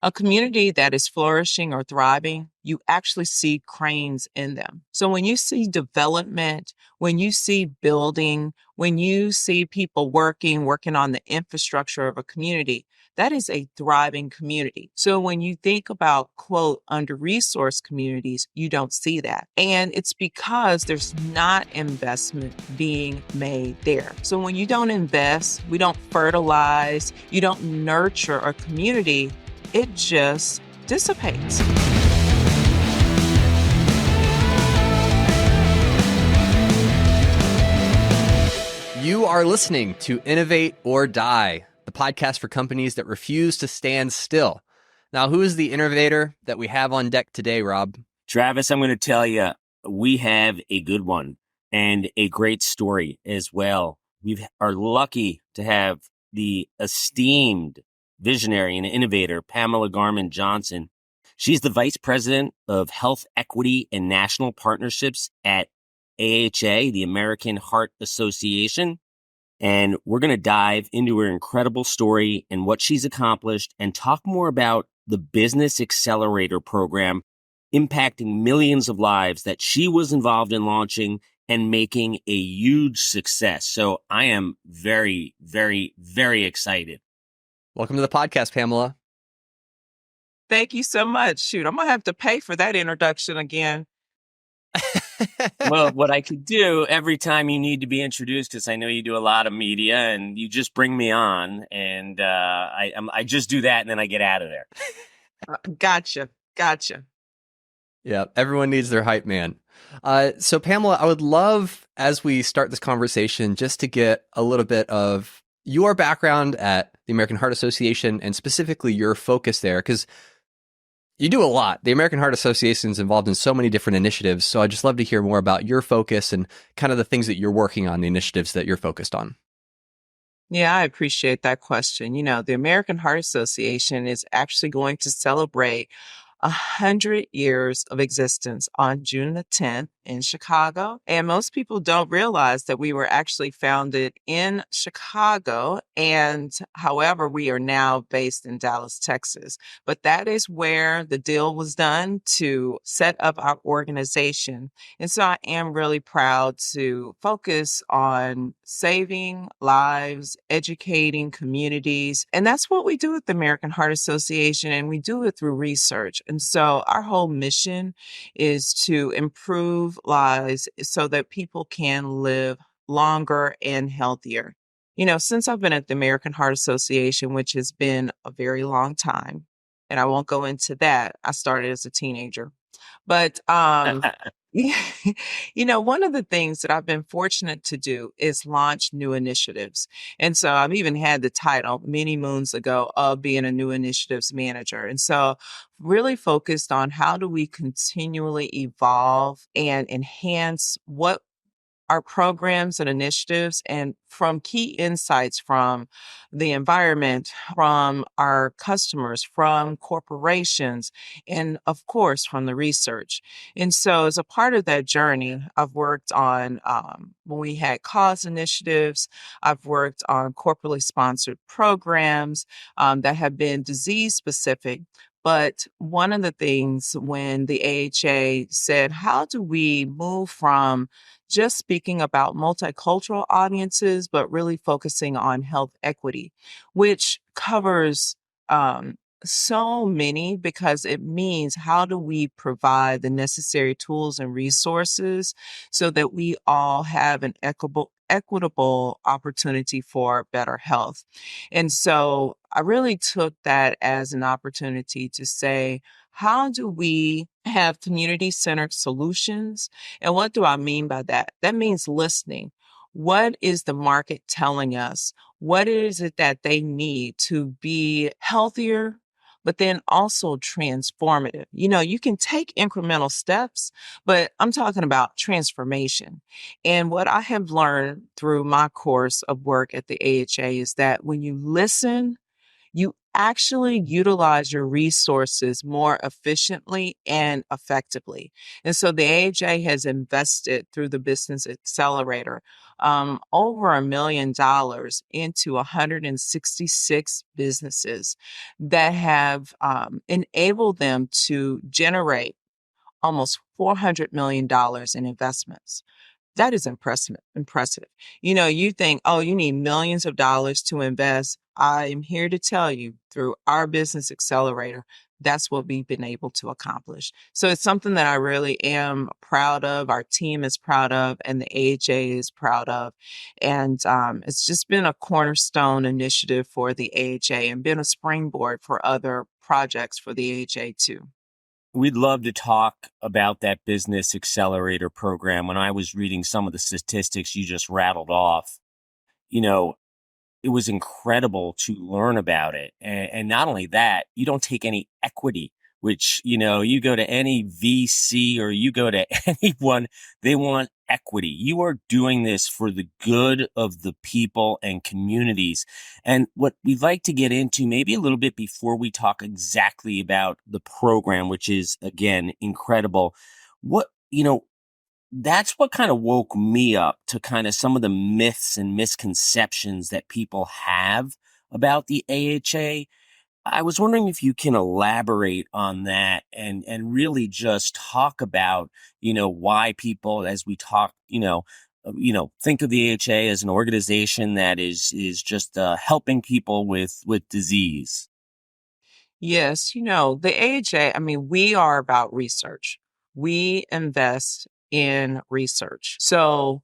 A community that is flourishing or thriving, you actually see cranes in them. So when you see development, when you see building, when you see people working on the infrastructure of a community, that is a thriving community. So when you think about, quote, under-resourced communities, you don't see that. And it's because there's not investment being made there. So when you don't invest, we don't fertilize, you don't nurture a community, it just dissipates. You are listening to Innovate or Die, the podcast for companies that refuse to stand still. Now, who is the innovator that we have on deck today, Rob? Travis, I'm going to tell you, we have a good one and a great story as well. We are lucky to have the esteemed visionary and innovator, Pamela Garmon Johnson. She's the Vice President of Health Equity and National Partnerships at AHA, the American Heart Association. And we're going to dive into her incredible story and what she's accomplished and talk more about the Business Accelerator Program impacting millions of lives that she was involved in launching and making a huge success. So I am very, very, very excited. Welcome to the podcast, Pamela. Thank you so much. Shoot, I'm going to have to pay for that introduction again. Well, what I could do every time you need to be introduced, because I know you do a lot of media, and you just bring me on, and I just do that, and then I get out of there. Gotcha. Yeah, everyone needs their hype man. So Pamela, I would love, as we start this conversation, just to get a little bit of your background at the American Heart Association and specifically your focus there, because you do a lot. The American Heart Association is involved in so many different initiatives. So I'd just love to hear more about your focus and kind of the things that you're working on, the initiatives that you're focused on. Yeah, I appreciate that question. You know, the American Heart Association is actually going to celebrate 100 years of existence on June the 10th in Chicago. And most people don't realize that we were actually founded in Chicago. And however, we are now based in Dallas, Texas. But that is where the deal was done to set up our organization. And so I am really proud to focus on saving lives, educating communities. And that's what we do at the American Heart Association. And we do it through research. And so our whole mission is to improve lives so that people can live longer and healthier. You know, since I've been at the American Heart Association, which has been a very long time, and I won't go into that. I started as a teenager. But you know, one of the things that I've been fortunate to do is launch new initiatives. And so I've even had the title many moons ago of being a new initiatives manager. And so really focused on how do we continually evolve and enhance what our programs and initiatives, and from key insights from the environment, from our customers, from corporations, and of course, from the research. And so as a part of that journey, I've worked on, when we had cause initiatives, I've worked on corporately sponsored programs that have been disease specific. But one of the things when the AHA said, how do we move from just speaking about multicultural audiences, but really focusing on health equity, which covers so many, because it means how do we provide the necessary tools and resources so that we all have an equitable opportunity for better health. And so I really took that as an opportunity to say, how do we have community-centered solutions? And what do I mean by that? That means listening. What is the market telling us? What is it that they need to be healthier, but then also transformative? You know, you can take incremental steps, but I'm talking about transformation. And what I have learned through my course of work at the AHA is that when you listen, you actually utilize your resources more efficiently and effectively. And so the AHA has invested through the Business Accelerator over $1 million into 166 businesses that have enabled them to generate almost $400 million in investments. That is impressive. You think, oh, you need millions of dollars to invest. I am here to tell you through our business accelerator, that's what we've been able to accomplish. So it's something that I really am proud of. Our team is proud of, and the AHA is proud of. And it's just been a cornerstone initiative for the AHA and been a springboard for other projects for the AHA too. We'd love to talk about that business accelerator program. When I was reading some of the statistics you just rattled off, you know, it was incredible to learn about it. And not only that, you don't take any equity, which, you go to any VC or you go to anyone, they want equity. You are doing this for the good of the people and communities. And what we'd like to get into maybe a little bit before we talk exactly about the program, which is, again, incredible. That's what kind of woke me up to kind of some of the myths and misconceptions that people have about the AHA. I was wondering if you can elaborate on that and really just talk about, why people, as we talk, think of the AHA as an organization that is just helping people with disease. Yes, the AHA, I mean, we are about research. We invest in research. So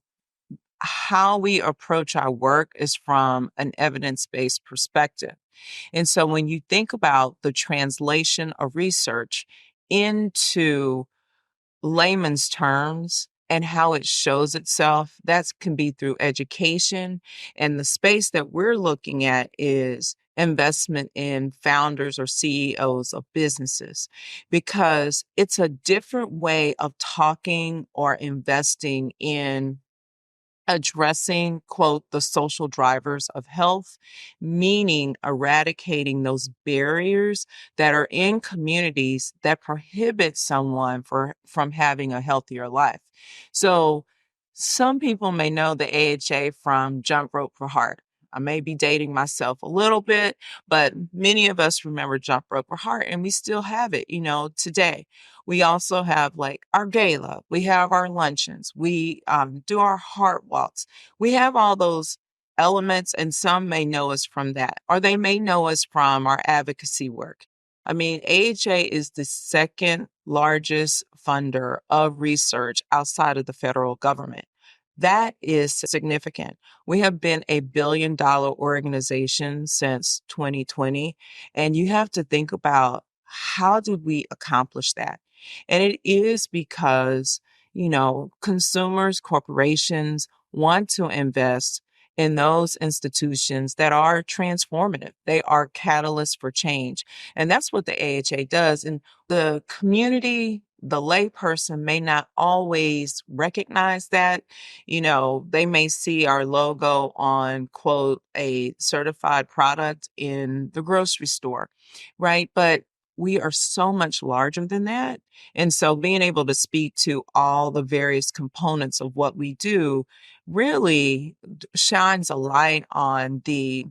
how we approach our work is from an evidence-based perspective. And so when you think about the translation of research into layman's terms and how it shows itself, that can be through education. And the space that we're looking at is investment in founders or CEOs of businesses, because it's a different way of talking or investing in addressing, quote, the social drivers of health, meaning eradicating those barriers that are in communities that prohibit someone from having a healthier life. So some people may know the AHA from Jump Rope for Heart. I may be dating myself a little bit, but many of us remember Jump Rope for Heart, and we still have it, today. We also have like our gala. We have our luncheons. We do our heart walks. We have all those elements, and some may know us from that, or they may know us from our advocacy work. I mean, AHA is the second largest funder of research outside of the federal government. That is significant. We have been a billion-dollar organization since 2020, and you have to think about how did we accomplish that? And it is because, consumers, corporations want to invest in those institutions that are transformative. They are catalysts for change. And that's what the AHA does. And the community, the layperson may not always recognize that. They may see our logo on, quote, a certified product in the grocery store, right? But we are so much larger than that. And so being able to speak to all the various components of what we do really shines a light on the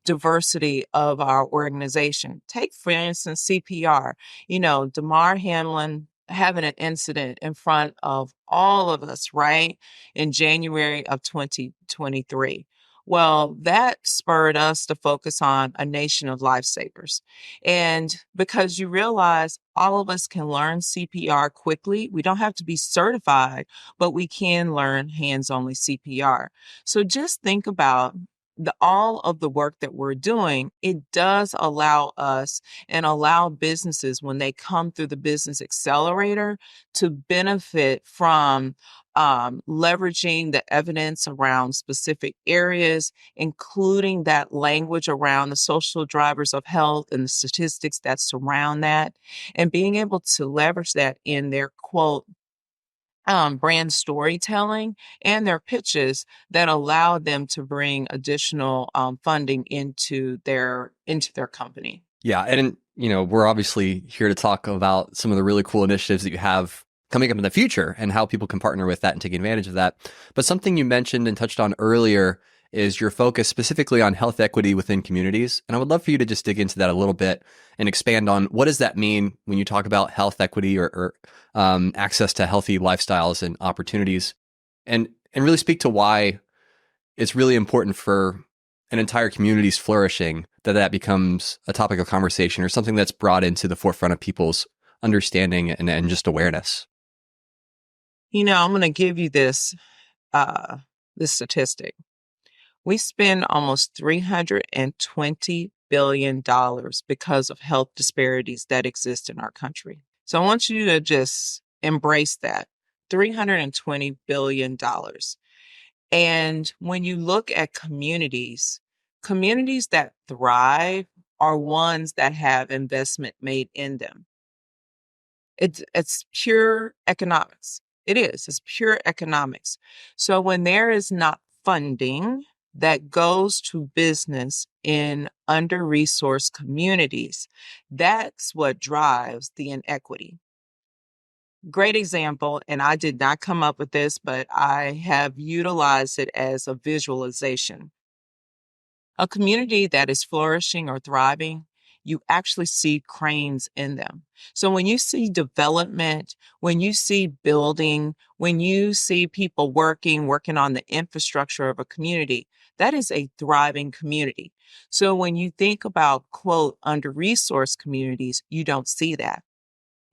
diversity of our organization. Take, for instance, CPR. Damar Hamlin having an incident in front of all of us, right, in January of 2023. Well, that spurred us to focus on a nation of lifesavers. And because you realize all of us can learn CPR quickly, we don't have to be certified, but we can learn hands-only CPR. So just think about all of the work that we're doing. It does allow us and allow businesses, when they come through the business accelerator, to benefit from leveraging the evidence around specific areas, including that language around the social drivers of health and the statistics that surround that, and being able to leverage that in their, quote, brand storytelling and their pitches that allow them to bring additional funding into their company. Yeah, and we're obviously here to talk about some of the really cool initiatives that you have coming up in the future and how people can partner with that and take advantage of that. But something you mentioned and touched on earlier is your focus specifically on health equity within communities. And I would love for you to just dig into that a little bit and expand on what does that mean when you talk about health equity or access to healthy lifestyles and opportunities, and really speak to why it's really important for an entire community's flourishing that becomes a topic of conversation or something that's brought into the forefront of people's understanding and just awareness. I'm going to give you this statistic. We spend almost $320 billion because of health disparities that exist in our country. So I want you to just embrace that. $320 billion. And when you look at communities that thrive are ones that have investment made in them. It's pure economics. It is. It's pure economics. So when there is not funding that goes to business in under-resourced communities, that's what drives the inequity. Great example, and I did not come up with this, but I have utilized it as a visualization. A community that is flourishing or thriving, you actually see cranes in them. So when you see development, when you see building, when you see people working on the infrastructure of a community, that is a thriving community. So when you think about, quote, under-resourced communities, you don't see that.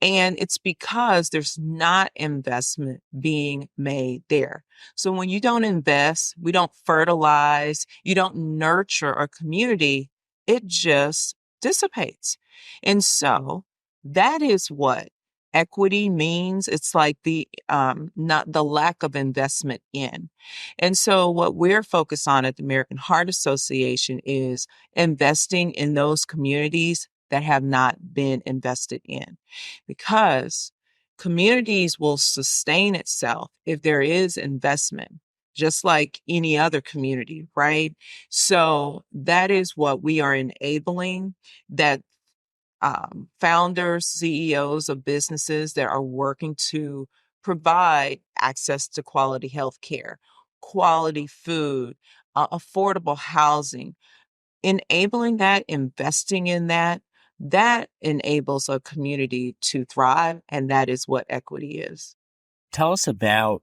And it's because there's not investment being made there. So when you don't invest, we don't fertilize, you don't nurture a community, it just dissipates. And so that is what equity means. It's like not the lack of investment in. And so what we're focused on at the American Heart Association is investing in those communities that have not been invested in, because communities will sustain itself if there is investment, just like any other community, right? So that is what we are enabling, that founders, CEOs of businesses that are working to provide access to quality health care, quality food, affordable housing, enabling that, investing in that, that enables a community to thrive. And that is what equity is. Tell us about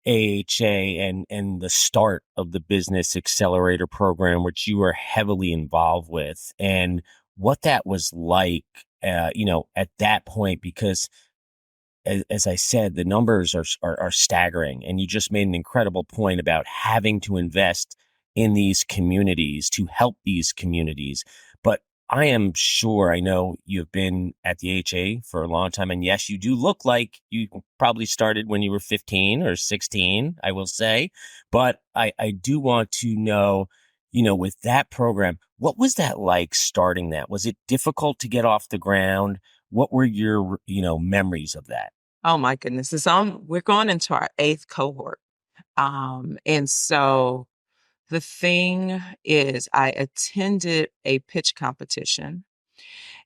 AHA and the start of the Business Accelerator Program, which you were heavily involved with, and what that was like, at that point, because as I said, the numbers are staggering. And you just made an incredible point about having to invest in these communities to help these communities. But I am sure, I know you've been at the AHA for a long time. And yes, you do look like you probably started when you were 15 or 16, I will say. But I do want to know, with that program, what was that like starting that? Was it difficult to get off the ground? What were your, memories of that? Oh my goodness. We're going into our 8th cohort. And so the thing is, I attended a pitch competition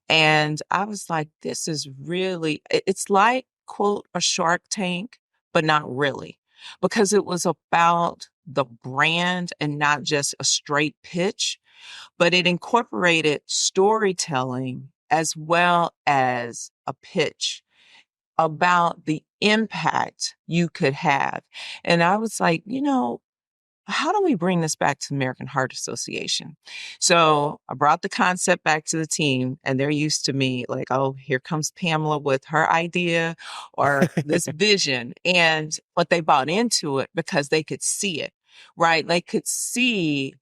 and I was like, this is really, it's like, quote, a Shark Tank, but not really, because it was about the brand and not just a straight pitch, but it incorporated storytelling as well as a pitch about the impact you could have. And I was like, how do we bring this back to the American Heart Association? So I brought the concept back to the team, and they're used to me like, oh, here comes Pamela with her idea or this vision. But they bought into it because they could see it, right? They could see,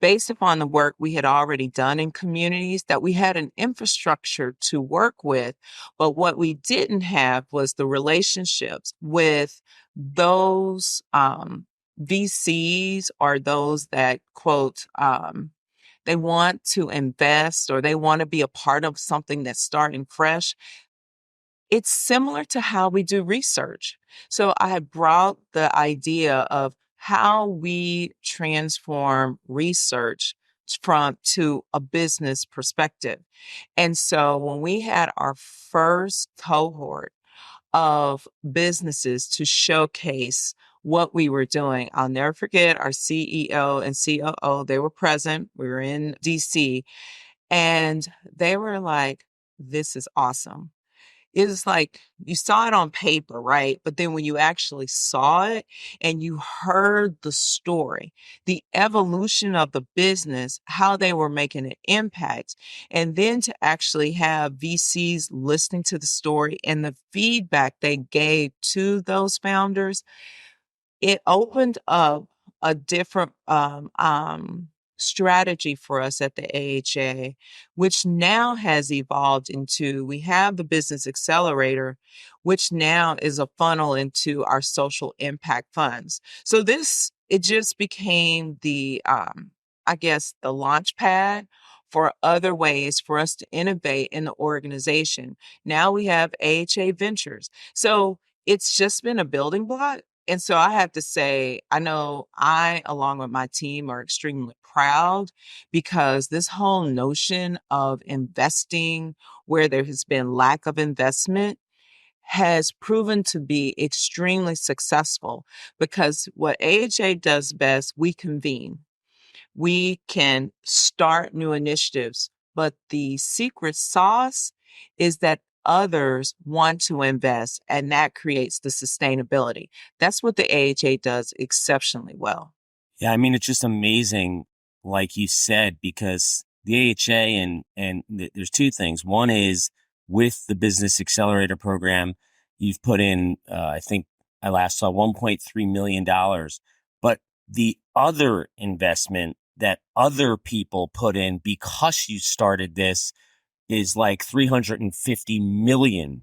based upon the work we had already done in communities, that we had an infrastructure to work with. But what we didn't have was the relationships with those VCs or those that, quote, they want to invest or they want to be a part of something that's starting fresh. It's similar to how we do research. So I had brought the idea of how we transform research to a business perspective. And so when we had our first cohort of businesses to showcase what we were doing, I'll never forget our CEO and COO, they were present. We were in DC and they were like, this is awesome. It's like you saw it on paper, right? But then when you actually saw it and you heard the story, the evolution of the business, how they were making an impact, and then to actually have VCs listening to the story and the feedback they gave to those founders, it opened up a different strategy for us at the AHA, which now has evolved into we have the Business Accelerator, which now is a funnel into our social impact funds. So it just became I guess, the launch pad for other ways for us to innovate in the organization. Now we have AHA Ventures. So it's just been a building block. And so I have to say, I know I, along with my team, are extremely proud because this whole notion of investing where there has been lack of investment has proven to be extremely successful because what AHA does best, we convene. We can start new initiatives, but the secret sauce is that others want to invest, and that creates the sustainability. That's what the AHA does exceptionally well. Yeah, I mean, it's just amazing, like you said, because the AHA there's two things. One is with the Business Accelerator Program, you've put in, I think I last saw $1.3 million. But the other investment that other people put in because you started this is like $350 million,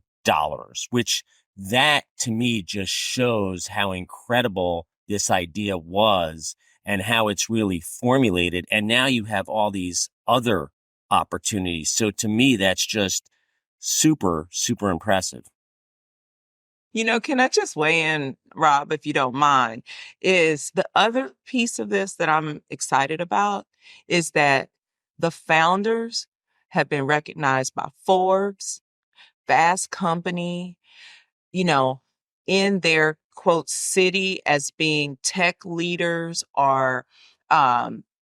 which that to me just shows how incredible this idea was and how it's really formulated. And now you have all these other opportunities. So to me, that's just super, super impressive. Can I just weigh in, Rob, if you don't mind? Is the other piece of this that I'm excited about is that the founders have been recognized by Forbes, Fast Company, you know, in their quote city as being tech leaders or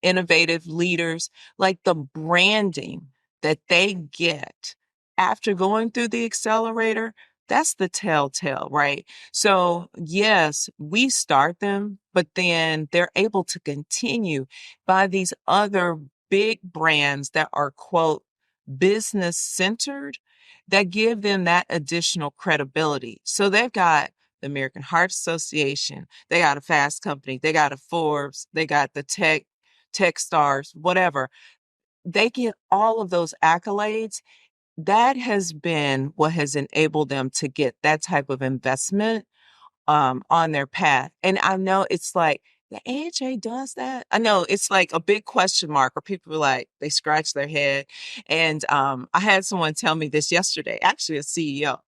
innovative leaders, like the branding that they get after going through the accelerator, that's the telltale, right? So, yes, we start them, but then they're able to continue by these other big brands that are, quote, business centered that give them that additional credibility. So they've got the American Heart Association, they got a Fast Company, they got a Forbes, they got the tech stars, whatever. They get all of those accolades. That has been what has enabled them to get that type of investment on their path. And I know it's like the AHA does that. I know it's like a big question mark, or people are like, they scratch their head. And I had someone tell me this yesterday, actually a CEO.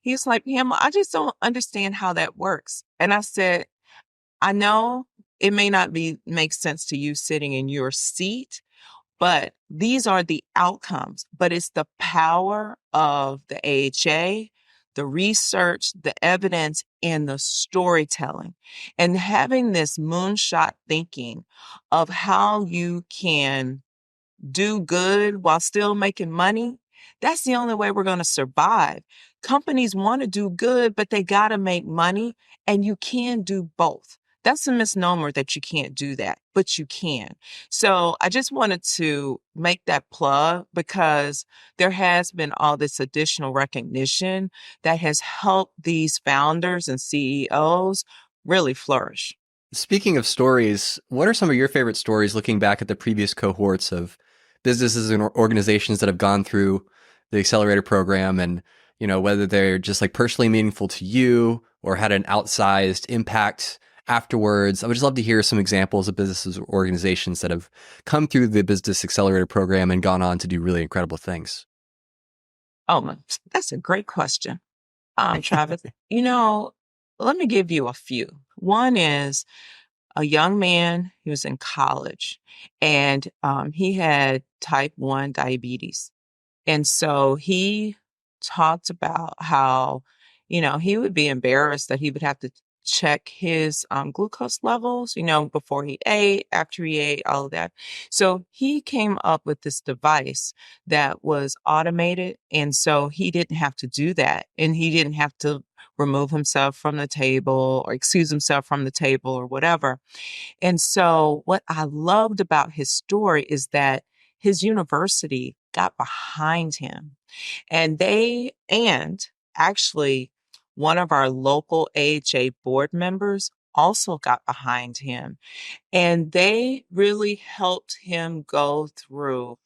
He's like, Pamela, I just don't understand how that works. And I said, I know it may not make sense to you sitting in your seat, but these are the outcomes. But it's the power of the AHA, the research, the evidence, and the storytelling. And having this moonshot thinking of how you can do good while still making money, that's the only way we're going to survive. Companies want to do good, but they got to make money, and you can do both. That's a misnomer that you can't do that, but you can. So I just wanted to make that plug because there has been all this additional recognition that has helped these founders and CEOs really flourish. Speaking of stories, what are some of your favorite stories looking back at the previous cohorts of businesses and organizations that have gone through the accelerator program, and whether they're just like personally meaningful to you or had an outsized impact afterwards? I would just love to hear some examples of businesses or organizations that have come through the Business Accelerator Program and gone on to do really incredible things. Oh, that's a great question. Travis, let me give you a few. One is a young man, he was in college, and he had type 1 diabetes. And so he talked about how, he would be embarrassed that he would have to check his glucose levels, before he ate, after he ate, all of that. So he came up with this device that was automated. And so he didn't have to do that. And he didn't have to remove himself from the table or excuse himself from the table or whatever. And so what I loved about his story is that his university got behind him and actually one of our local AHA board members also got behind him, and they really helped him go through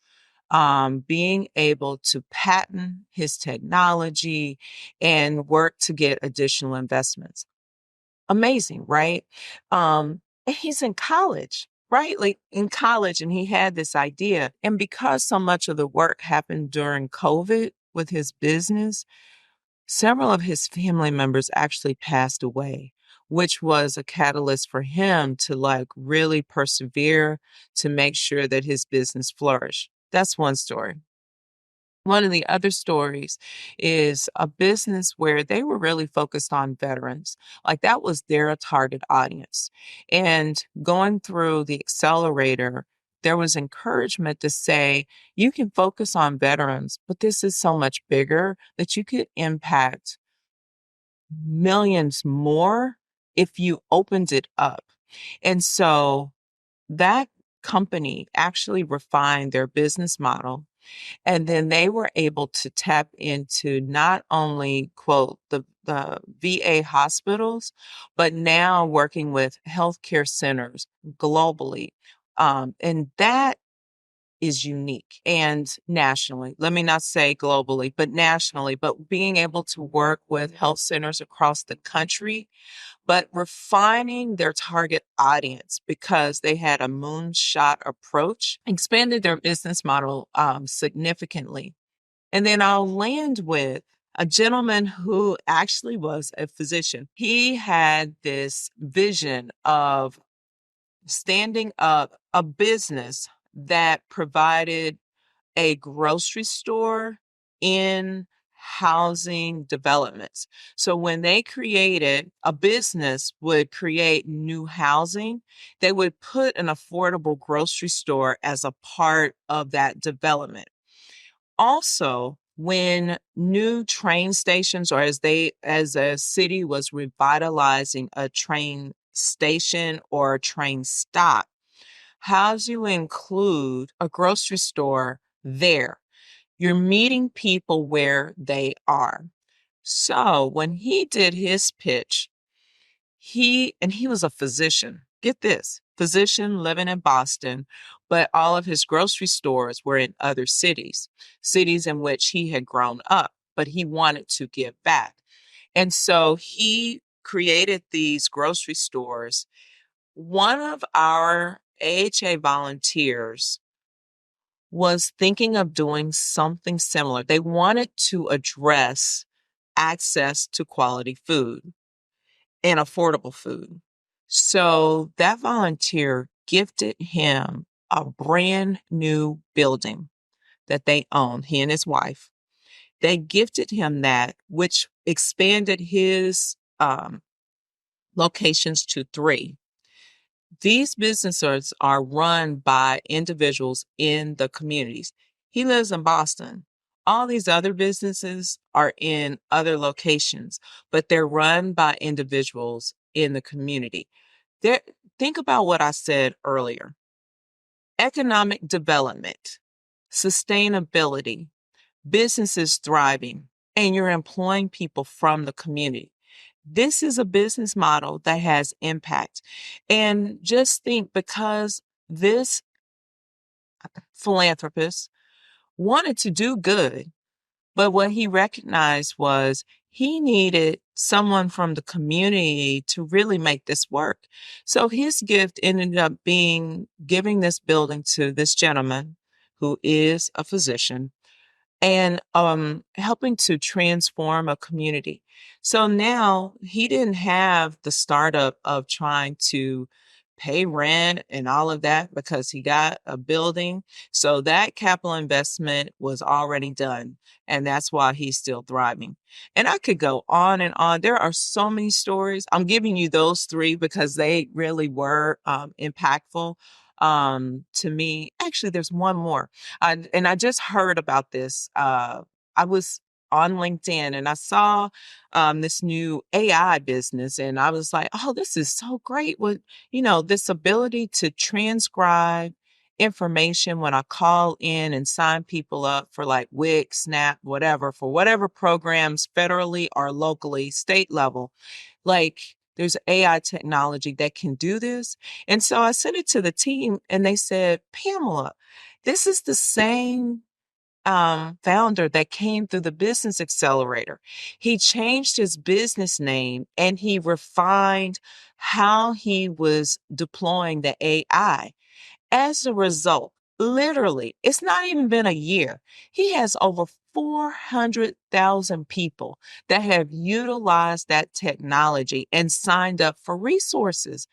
being able to patent his technology and work to get additional investments. Amazing, right? And he's in college, right? Like in college, and he had this idea. And because so much of the work happened during COVID with his business, several of his family members actually passed away, which was a catalyst for him to like really persevere to make sure that his business flourished. That's one story. One of the other stories is a business where they were really focused on veterans. Like that was their target audience. And going through the accelerator, there was encouragement to say, you can focus on veterans, but this is so much bigger that you could impact millions more if you opened it up. And so that company actually refined their business model, and then they were able to tap into not only, quote, the VA hospitals, but now working with healthcare centers globally. And that is unique and nationally. Let me not say globally, but nationally, but being able to work with health centers across the country, but refining their target audience because they had a moonshot approach, expanded their business model significantly. And then I'll land with a gentleman who actually was a physician. He had this vision of standing up a business that provided a grocery store in housing developments. So when they created a business would create new housing, they would put an affordable grocery store as a part of that development. Also, when new train stations or as a city was revitalizing a train station or a train stop, how do you include a grocery store there? You're meeting people where they are. So when he did his pitch, he was a physician. Get this, physician living in Boston, but all of his grocery stores were in other cities in which he had grown up, but he wanted to give back. And so he created these grocery stores. One of our AHA volunteers was thinking of doing something similar. They wanted to address access to quality food and affordable food. So that volunteer gifted him a brand new building that they own, he and his wife. They gifted him that, which expanded his locations to 3. These businesses are run by individuals in the communities. He lives in Boston. All these other businesses are in other locations, but they're run by individuals in the community. There, think about what I said earlier. Economic development, sustainability, businesses thriving, and you're employing people from the community. This is a business model that has impact. And just think, because this philanthropist wanted to do good, but what he recognized was he needed someone from the community to really make this work. So his gift ended up being giving this building to this gentleman who is a physician. and helping to transform a community. So now he didn't have the startup of trying to pay rent and all of that because he got a building. So that capital investment was already done. And that's why he's still thriving. And I could go on and on. There are so many stories. I'm giving you those three because they really were impactful to me. Actually, there's one more. And I just heard about this. I was on LinkedIn and I saw this new AI business, and I was like, oh, this is so great. With, this ability to transcribe information when I call in and sign people up for like WIC, SNAP, whatever, for whatever programs federally or locally, state level. Like, there's AI technology that can do this. And so I sent it to the team and they said, Pamela, this is the same founder that came through the business accelerator. He changed his business name and he refined how he was deploying the AI. As a result, literally, it's not even been a year. He has over 400,000 people that have utilized that technology and signed up for resources.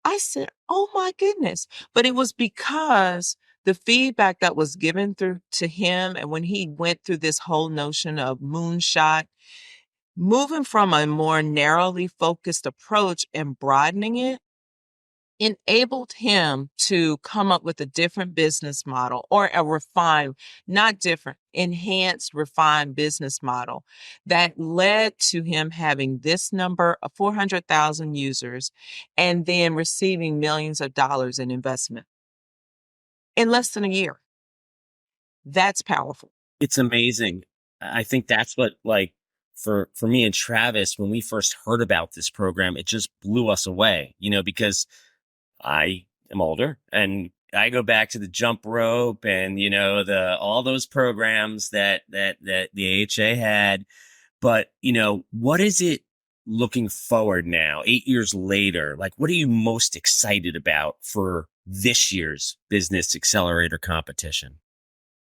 I said, oh my goodness. But it was because the feedback that was given through to him, and when he went through this whole notion of moonshot, moving from a more narrowly focused approach and broadening it, enabled him to come up with a different business model, or a refined, not different, enhanced, refined business model that led to him having this number of 400,000 users and then receiving millions of dollars in investment in less than a year. That's powerful. It's amazing. I think that's what, like, for me and Travis, when we first heard about this program, it just blew us away, because I am older and I go back to the jump rope and, all those programs that the AHA had. But, what is it looking forward now, 8 years later? Like, what are you most excited about for this year's Business Accelerator competition?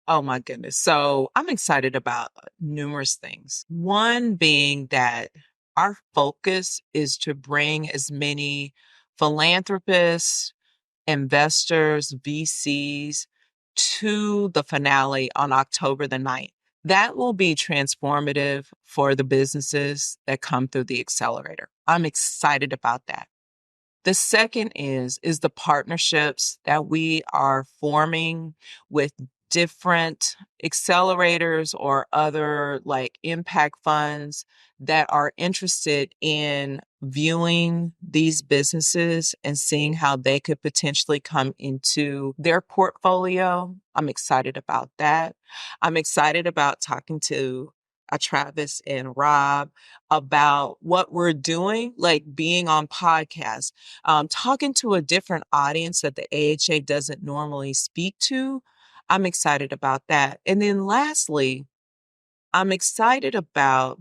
Oh my goodness. So I'm excited about numerous things. One being that our focus is to bring as many philanthropists, investors, VCs to the finale on October the 9th. That will be transformative for the businesses that come through the accelerator. I'm excited about that. The second is the partnerships that we are forming with different accelerators or other like impact funds that are interested in viewing these businesses and seeing how they could potentially come into their portfolio. I'm excited about that. I'm excited about talking to Travis and Rob about what we're doing, like being on podcasts, talking to a different audience that the AHA doesn't normally speak to. I'm excited about that. And then lastly, I'm excited about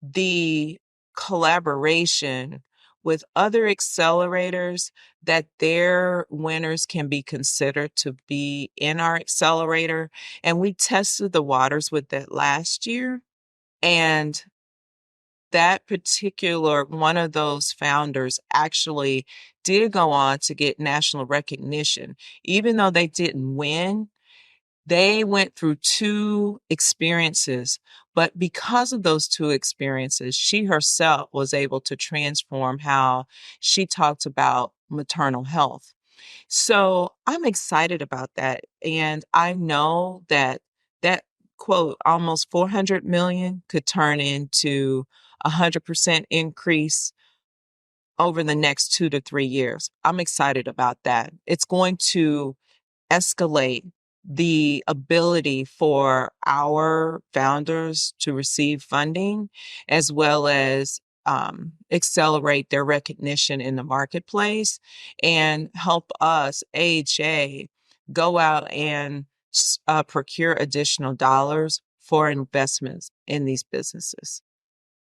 the collaboration with other accelerators, that their winners can be considered to be in our accelerator. And we tested the waters with that last year. And that particular one of those founders actually did go on to get national recognition. Even though they didn't win, they went through two experiences. But because of those two experiences, she herself was able to transform how she talked about maternal health. So I'm excited about that. And I know that that quote, almost 400 million could turn into 100% increase over the next 2 to 3 years. I'm excited about that. It's going to escalate the ability for our founders to receive funding, as well as accelerate their recognition in the marketplace, and help us, AHA, go out and procure additional dollars for investments in these businesses.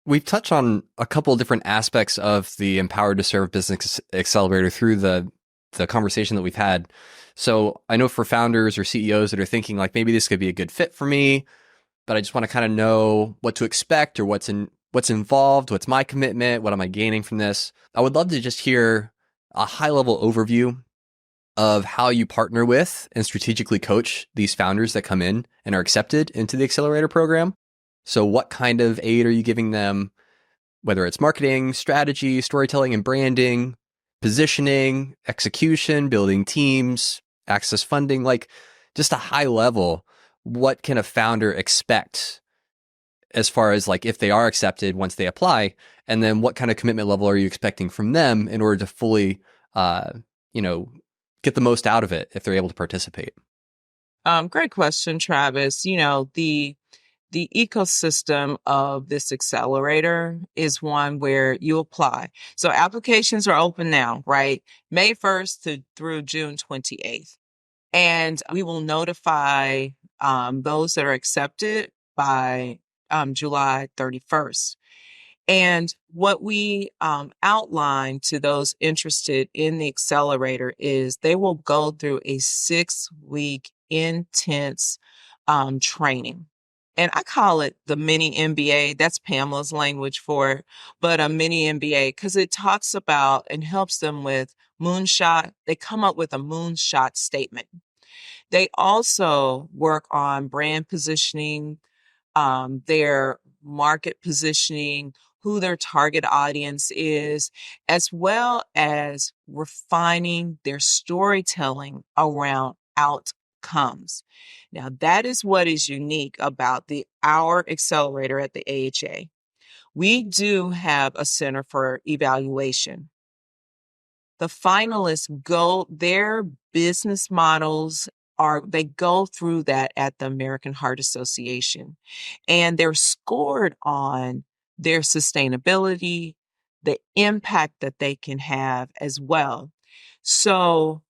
We've touched on a couple of different aspects of the Empowered to Serve Business Accelerator through the conversation that we've had. So I know for founders or CEOs that are thinking like, maybe this could be a good fit for me, but I just want to kind of know what to expect or what's involved, what's my commitment, what am I gaining from this. I would love to just hear a high level overview of how you partner with and strategically coach these founders that come in and are accepted into the accelerator program. So what kind of aid are you giving them, whether it's marketing, strategy, storytelling and branding, positioning, execution, building teams, access funding, like just a high level, what can a founder expect as far as like if they are accepted once they apply, and then what kind of commitment level are you expecting from them in order to fully, get the most out of it if they're able to participate? Great question, Travis. The ecosystem of this accelerator is one where you apply. So applications are open now, right? May 1st through June 28th. And we will notify those that are accepted by July 31st. And what we outline to those interested in the accelerator is they will go through a 6-week intense training. And I call it the mini MBA. That's Pamela's language for it, but a mini MBA because it talks about and helps them with moonshot. They come up with a moonshot statement. They also work on brand positioning, their market positioning, who their target audience is, as well as refining their storytelling around outcomes. Now, that is what is unique about our accelerator at the AHA. We do have a center for evaluation. The finalists their business models they go through that at the American Heart Association, and they're scored on their sustainability, the impact that they can have as well. So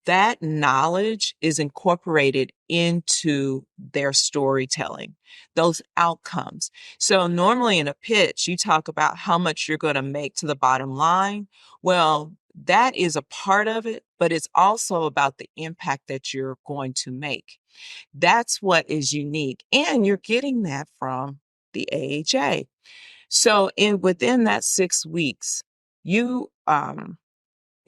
that knowledge is incorporated into their storytelling, those outcomes. So normally in a pitch, you talk about how much you're going to make to the bottom line. Well, that is a part of it, but it's also about the impact that you're going to make. That's what is unique. And you're getting that from the AHA. So within that 6 weeks,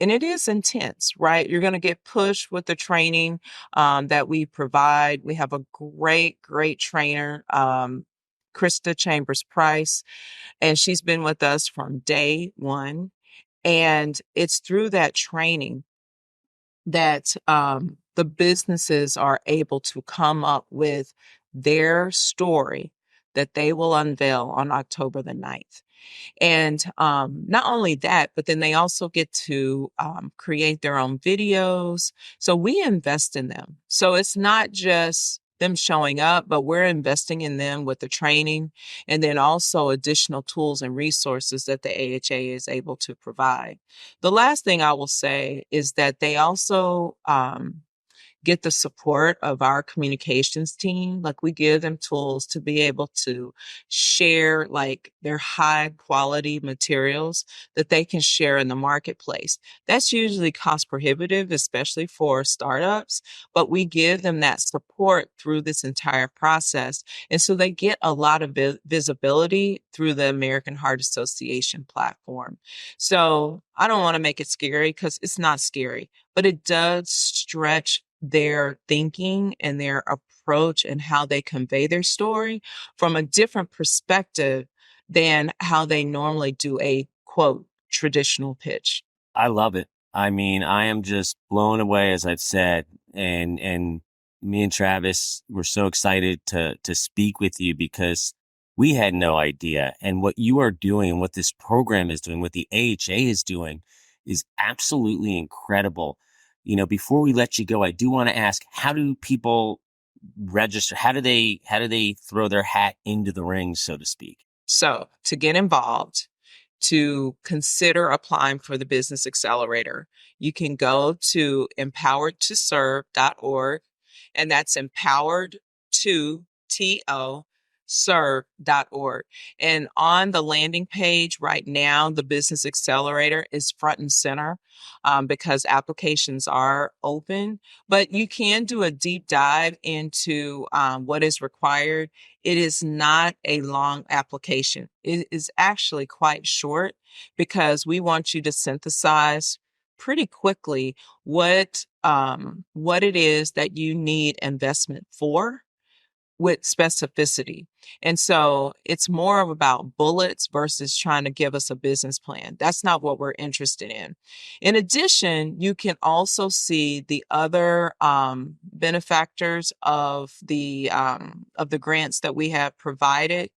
and it is intense, right? You're going to get pushed with the training that we provide. We have a great, great trainer, Krista Chambers Price, and she's been with us from day one. And it's through that training that the businesses are able to come up with their story that they will unveil on October the 9th. And not only that, but then they also get to create their own videos. So we invest in them. So it's not just them showing up, but we're investing in them with the training and then also additional tools and resources that the AHA is able to provide. The last thing I will say is that they also get the support of our communications team. Like we give them tools to be able to share like their high quality materials that they can share in the marketplace. That's usually cost prohibitive, especially for startups, but we give them that support through this entire process. And so they get a lot of visibility through the American Heart Association platform. So I don't want to make it scary because it's not scary, but it does stretch their thinking and their approach and how they convey their story from a different perspective than how they normally do a quote traditional pitch. I love it. I mean, I am just blown away, as I've said, and me and Travis were so excited to speak with you because we had no idea. And what you are doing and what this program is doing, what the AHA is doing is absolutely incredible. Before we let you go, I do want to ask, how do people register? How do they throw their hat into the ring, so to speak? So to get involved, to consider applying for the Business Accelerator, you can go to empoweredtoserve.org, and that's empowered to TO serve.org. And on the landing page right now, the Business Accelerator is front and center because applications are open. But you can do a deep dive into what is required. It is not a long application. It is actually quite short because we want you to synthesize pretty quickly what it is that you need investment for with specificity. And so it's more of about bullets versus trying to give us a business plan. That's not what we're interested in. In addition, you can also see the other benefactors of the grants that we have provided,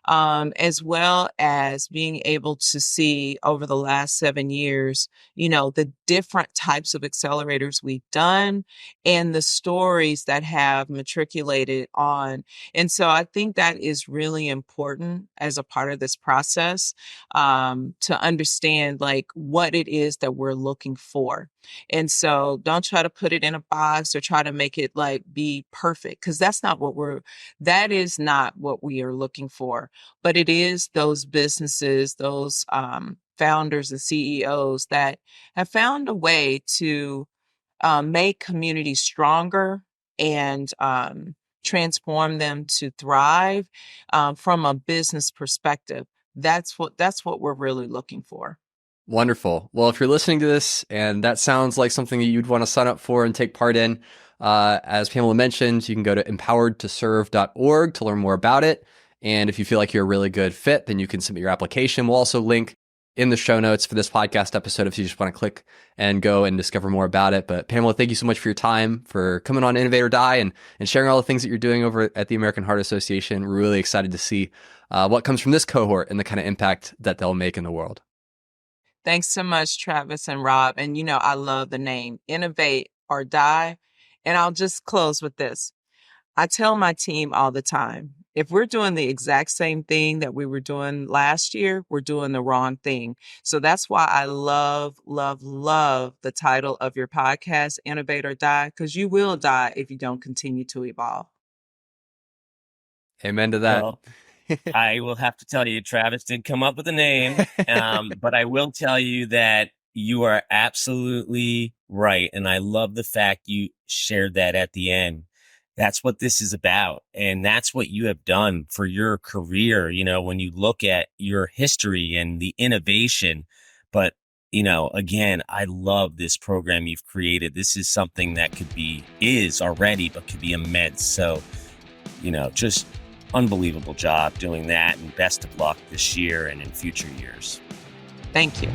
as well as being able to see over the last 7 years, the different types of accelerators we've done and the stories that have matriculated on. And so I think that is really important as a part of this process, to understand like what it is that we're looking for. And so don't try to put it in a box or try to make it like be perfect, because that is not what we are looking for. But it is those businesses, those founders and CEOs that have found a way to make communities stronger and transform them to thrive from a business perspective. That's what we're really looking for. Wonderful. Well, if you're listening to this and that sounds like something that you'd want to sign up for and take part in, as Pamela mentioned, you can go to empoweredtoserve.org to learn more about it. And if you feel like you're a really good fit, then you can submit your application. We'll also link in the show notes for this podcast episode if you just want to click and go and discover more about it. But Pamela, thank you so much for your time, for coming on Innovate or Die and sharing all the things that you're doing over at the American Heart Association. We're really excited to see what comes from this cohort and the kind of impact that they'll make in the world. Thanks so much, Travis and Rob. And I love the name Innovate or Die. And I'll just close with this. I tell my team all the time, if we're doing the exact same thing that we were doing last year, we're doing the wrong thing. So that's why I love, love, love the title of your podcast, Innovate or Die, because you will die if you don't continue to evolve. Amen to that. Well, I will have to tell you, Travis did come up with a name, but I will tell you that you are absolutely right. And I love the fact you shared that at the end. That's what this is about. And that's what you have done for your career, when you look at your history and the innovation. But, again, I love this program you've created. This is something that is already, but could be immense. So, just unbelievable job doing that, and best of luck this year and in future years. Thank you.